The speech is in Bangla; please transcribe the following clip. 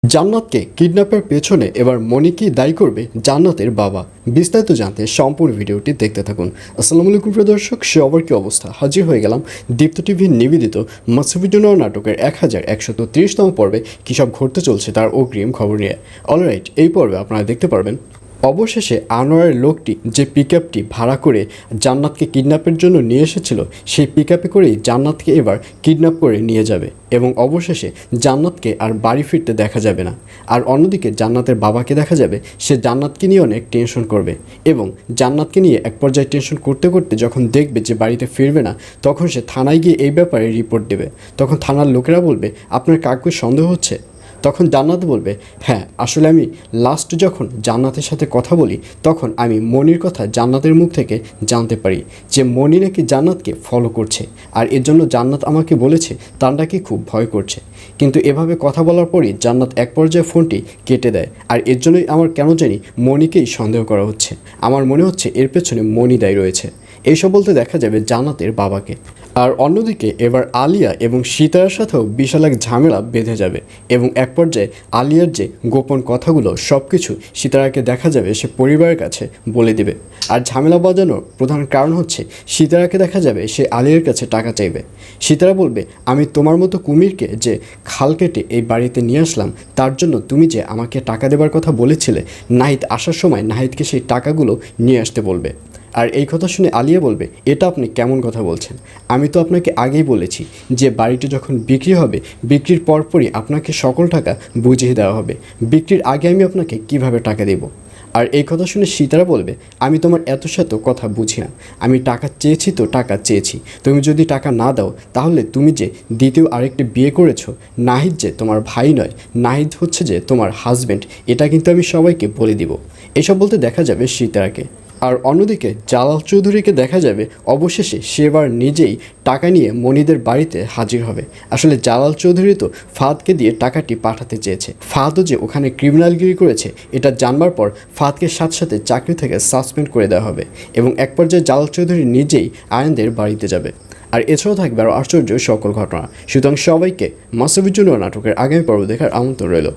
জান্নাতকে কিডন্যাপের পেছনে এবার মনিকেই দায়ী করবে জান্নাতের বাবা। বিস্তারিত জানতে সম্পূর্ণ ভিডিওটি দেখতে থাকুন। আসসালামু আলাইকুম প্রিয় দর্শক, সবার কি অবস্থা? হাজির হয়ে গেলাম দীপ্ত টিভির নিবেদিত মাসুফিজুনর নাটকের 1130তম পর্বে কী সব ঘটতে চলছে তার অগ্রিম খবর নিয়ে। অলরাইট, এই পর্বে আপনারা দেখতে পারবেন অবশেষে আনোয়ারের লোকটি যে পিকআপটি ভাড়া করে জান্নাতকে কিডন্যাপের জন্য নিয়ে এসেছিল, সেই পিকআপে করেই জান্নাতকে এবার কিডন্যাপ করে নিয়ে যাবে এবং অবশেষে জান্নাতকে আর বাড়ি ফিরতে দেখা যাবে না। আর অন্যদিকে জান্নাতের বাবাকে দেখা যাবে সে জান্নাতকে নিয়ে অনেক টেনশন করবে এবং জান্নাতকে নিয়ে এক পর্যায়ে টেনশন করতে করতে যখন দেখবে যে বাড়িতে ফিরবে না, তখন সে থানায় গিয়ে এই ব্যাপারে রিপোর্ট দেবে। তখন থানার লোকেরা বলবে, আপনার কাউকে সন্দেহ হচ্ছে? তখন জান্নাত বলবে, হ্যাঁ, আসলে আমি লাস্ট যখন জান্নাতের সাথে কথা বলি তখন আমি মনির কথা জান্নাতের মুখ থেকে জানতে পারি যে মনি নাকি জান্নাতকে ফলো করছে, আর এর জন্য জান্নাত আমাকে বলেছে তার নাকি খুব ভয় করছে। কিন্তু এভাবে কথা বলার পরই জান্নাত এক পর্যায়ে ফোনটি কেটে দেয়, আর এর জন্যই আমার কেন জানি মনিকেই সন্দেহ করা হচ্ছে। আমার মনে হচ্ছে এর পেছনে মনি দায়ী রয়েছে। এইসব বলতে দেখা যাবে জান্নাতের বাবাকে। আর অন্যদিকে এবার আলিয়া এবং সীতারার সাথেও বিশাল এক ঝামেলা বেঁধে যাবে এবং এক পর্যায়ে আলিয়ার যে গোপন কথাগুলো সব কিছু সীতারাকে দেখা যাবে সে পরিবারের কাছে বলে দেবে। আর ঝামেলা বাজানোর প্রধান কারণ হচ্ছে সীতারাকে দেখা যাবে সে আলিয়ার কাছে টাকা চাইবে। সীতারা বলবে, আমি তোমার মতো কুমিরকে যে খাল কেটে এই বাড়িতে নিয়ে আসলাম তার জন্য তুমি যে আমাকে টাকা দেবার কথা বলেছিলে, নাহিদ আসার সময় নাহিদকে সেই টাকাগুলো নিয়ে আসতে বলবে। আর এই কথা শুনে আলিয়া বলবে, এটা আপনি কেমন কথা বলছেন? আমি তো আপনাকে আগেই বলেছি যে বাড়িটি যখন বিক্রি হবে বিক্রির পরপরই আপনাকে সকল টাকা বুঝিয়ে দেওয়া হবে, বিক্রির আগে আমি আপনাকে কিভাবে টাকা দেব। আর এই কথা শুনে সীতারা বলবে, আমি তোমার এত শত কথা বুঝি না, আমি টাকা চেয়েছি তো টাকা চেয়েছি, তুমি যদি টাকা না দাও তাহলে তুমি যে দ্বিতীয় আরেকটি বিয়ে করেছো, নাহিদ যে তোমার ভাই নয়, নাহিদ হচ্ছে যে তোমার হাজব্যান্ড, এটা কিন্তু আমি সবাইকে বলে দিব। এসব বলতে দেখা যাবে সীতারাকে। আর অন্যদিকে জালাল চৌধুরীকে দেখা যাবে অবশেষে সে এবার নিজেই টাকা নিয়ে মনিদের বাড়িতে হাজির হবে। আসলে জালাল চৌধুরী তো ফাহাদকে দিয়ে টাকাটি পাঠাতে চেয়েছে। ফাহাদও যে ওখানে ক্রিমিনালগিরি করেছে এটা জানবার পর ফাহাদকে সাথে সাথে চাকরি থেকে সাসপেন্ড করে দেওয়া হবে এবং এক পর্যায়ে জালাল চৌধুরী নিজেই আয়ানদের বাড়িতে যাবে। আর এছাড়াও থাকবে আরও আশ্চর্য সকল ঘটনা। সুতরাং সবাইকে মাসুফিজুনর নাটকের আগামী পর্ব দেখার আমন্ত্রণ রইল।